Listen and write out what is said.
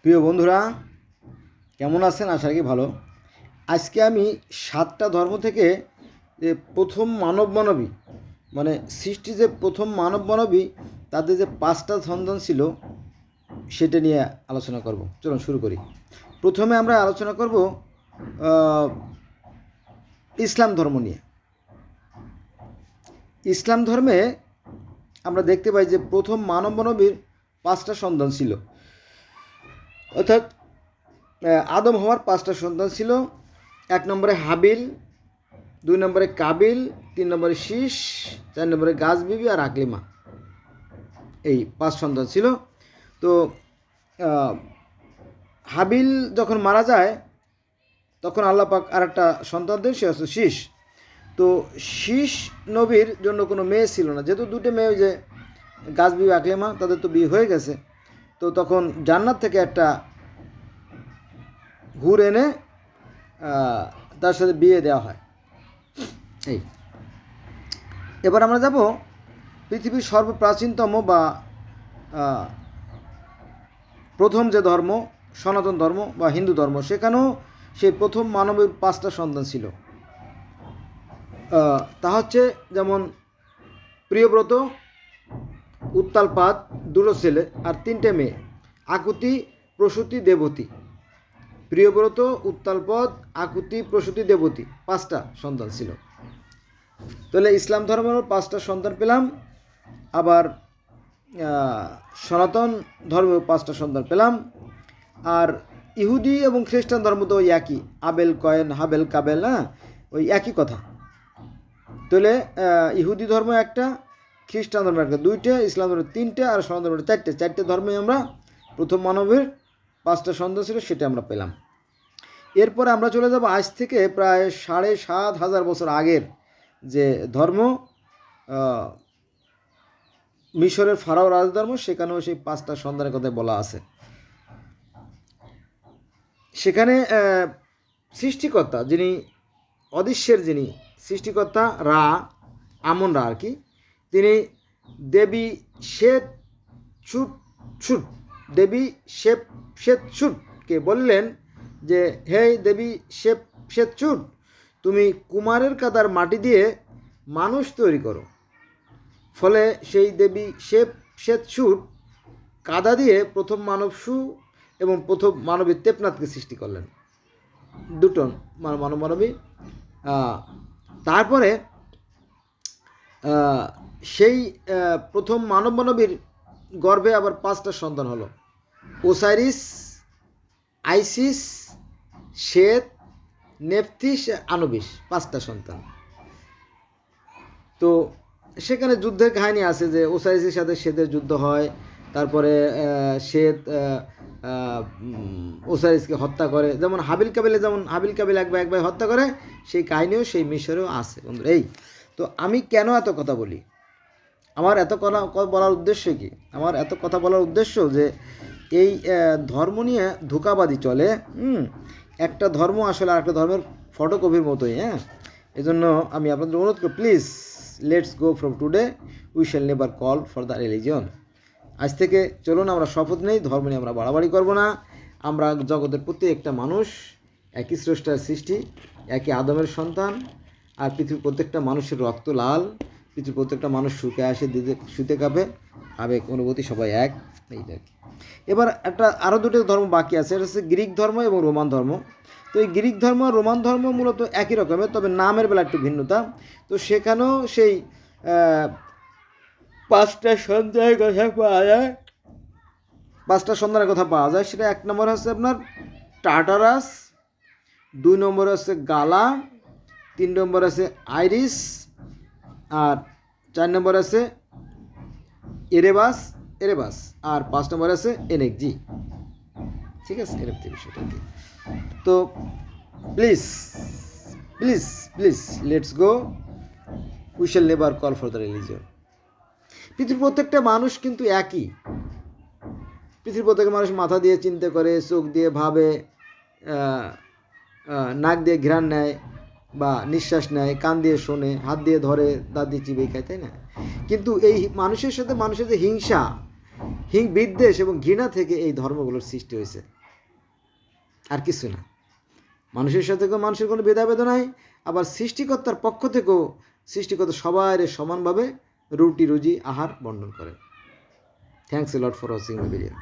প্রিয় বন্ধুরা, কেমন আছেন? আশা রাখি ভালো। আজকে আমি 7টা ধর্ম থেকে যে প্রথম মানবী মানে সৃষ্টি যে প্রথম মানবী তাদের যে 5টা সন্তান ছিল সেটা নিয়ে আলোচনা করব। চলুন শুরু করি। প্রথমে আমরা আলোচনা করব ইসলাম ধর্ম নিয়ে। ইসলাম ধর্মে আমরা দেখতে পাই যে প্রথম মানবীর 5টা সন্তান ছিল, অর্থাৎ আদম হওয়ার 5টা সন্তান ছিল। 1 নম্বরে হাবিল, 2 নম্বরে কাবিল, 3 নম্বরে শীষ, 4 নম্বরে গাছ বিবি আর আকলিমা। এই 5 সন্তান ছিল। তো হাবিল যখন মারা যায় তখন আল্লাহ পাক আর একটা সন্তান দেন, সে হচ্ছে শীষ। তো শীষ নবীর জন্য কোনো মেয়ে ছিল না, যেহেতু 2টে মেয়ে, ওই যে গাছ বিবি আকলিমা, তাদের তো বিয়ে হয়ে গেছে। তো তখন জান্নাত থেকে একটা হুর এনে তার সাথে বিয়ে দেওয়া হয়। এই এবার আমরা যাব পৃথিবীর সর্বপ্রাচীনতম বা প্রথম যে ধর্ম, সনাতন ধর্ম বা হিন্দু ধর্ম, সেখানেও সেই প্রথম মানবের 5টা সন্তান ছিল। তা হচ্ছে যেমন প্রিয়ব্রত, উত্তালপাদ, 2টো ছেলে আর 3টে মেয়ে, আকুতি, প্রসূতি, দেবতী। প্রিয়ব্রত, উত্তালপদ, আকুতি, প্রসূতি, দেবতী, 5টা সন্তান ছিল। তাহলে ইসলাম ধর্মের 5টা সন্তান পেলাম। আবার সনাতন ধর্মেও 5টা সন্তান পেলাম। আর ইহুদি এবং খ্রিস্টান ধর্ম তো ওই একই, আবেল কয়েন, হাবেল কাবেল, ওই একই কথা। তাহলে ইহুদি ধর্ম একটা, খ্রিস্টান ধর্ম একটা, 2টে, ইসলাম ধর্ম 3টে আর সনাতন ধর্ম 4টে। 4টে ধর্মে আমরা প্রথম মানবের 5টা সন্তান ছিল, সেটা আমরা পেলাম। এরপরে আমরা চলে যাব আজ থেকে প্রায় 7,500 বছর আগের যে ধর্ম, মিশরের ফারাও রাজধর্ম, সেখানেও সেই 5টা সন্তানের কথা বলা আছে। সেখানে সৃষ্টিকর্তা, যিনি অদৃশ্যের, যিনি সৃষ্টিকর্তা, রা, আমন রা আর কি, তিনি দেবী শ্বেত ছুট দেবী শ্বেতছুটকে বললেন যে, হে দেবী শ্বেতছুট, তুমি কুমারের কাদার মাটি দিয়ে মানুষ তৈরি করো। ফলে সেই দেবী শ্বেতছুট কাদা দিয়ে প্রথম মানব সু এবং প্রথম মানবী দেবনাথকে সৃষ্টি করলেন, 2টো মানবী। তারপরে সেই প্রথম মানবীর গর্ভে আবার 5টা সন্তান হলো, ওসাইরিস, আইসিস, শ্বেত, নেফথিস, আনুবিস, 5টা সন্তান। তো সেখানে যুদ্ধের কাহিনী আছে যে ওসাইরিসের সাথে শ্বেতের যুদ্ধ হয়, তারপরে শ্বেত ওসাইরিসকে হত্যা করে, যেমন হাবিল কাবিলে, যেমন হাবিল কাবিল এক ভাই হত্যা করে, সেই কাহিনীও সেই মিশরেও আছে বন্ধুরা। এই তো আমি কেন এত কথা বলি, আমার এত কথা বলার উদ্দেশ্য কি? আমার এত কথা বলার উদ্দেশ্য যে এই ধর্ম নিয়ে ধোঁকাবাজি চলে। একটা ধর্ম আসলে আরেকটা ধর্মের ফটোকপির মতোই। এজন্য আমি আপনাদের অনুরোধ করি, please let's go from today we shall never call for the religion. আজ থেকে চলুন আমরা শপথ নেই, ধর্ম নিয়ে আমরা বাড়াবাড়ি করব না। আমরা জগতের প্রত্যেকটা মানুষ একই স্রষ্টার সৃষ্টি, একই আদমের সন্তান। আর পৃথিবীর প্রত্যেকটা মানুষের রক্ত লাল, পৃথিবীর প্রত্যেকটা মানুষ সুখে আসে, দিতে শুতে কাঁপে, আবেগ অনুভূতি সবাই এক, এই আর কি। এবার আরও 2টো ধর্ম বাকি আছে, এটা হচ্ছে গ্রিক ধর্ম এবং রোমান ধর্ম। তো এই গ্রিক ধর্ম আর রোমান ধর্ম মূলত একই রকমের, তবে নামের বেলা একটু ভিন্নতা। তো সেখানেও সেই 5টা সন্তানের কথা পাওয়া যায়। 5টা সন্তানের কথা পাওয়া যায়। সেটা 1 নম্বর হচ্ছে আপনার টার্টারাস, 2 নম্বর হচ্ছে গালা, 3 নম্বর আছে আইরিস, আর 4 নম্বর আছে এরেবাস, আর 5 নম্বর আছে এনেকজি। ঠিক আছে, এর বিষয়টা কি? তো please please please let's go we shall never call for the religion. পৃথিবীর প্রত্যেকটা মানুষ কিন্তু একই। পৃথিবীর প্রত্যেকটা মানুষ মাথা দিয়ে চিন্তা করে, চোখ দিয়ে ভাবে, নাক দিয়ে ঘ্রাণ নেয় বা নিঃশ্বাস নেয়, কান দিয়ে শোনে, হাত দিয়ে ধরে, দাঁত দিয়ে চিবিয়ে খায়, তাই না? কিন্তু এই মানুষের সাথে মানুষের যে হিংসা, বিদ্বেষ এবং ঘৃণা থেকে এই ধর্মগুলোর সৃষ্টি হয়েছে, আর কিছু না। মানুষের সাথে মানুষের কোনো ভেদাভেদ নাই, আবার সৃষ্টিকর্তার পক্ষ থেকেও সৃষ্টিকর্তা সবার সমানভাবে রুটি রুজি আহার বন্টন করে। Thanks a lot for watching the video.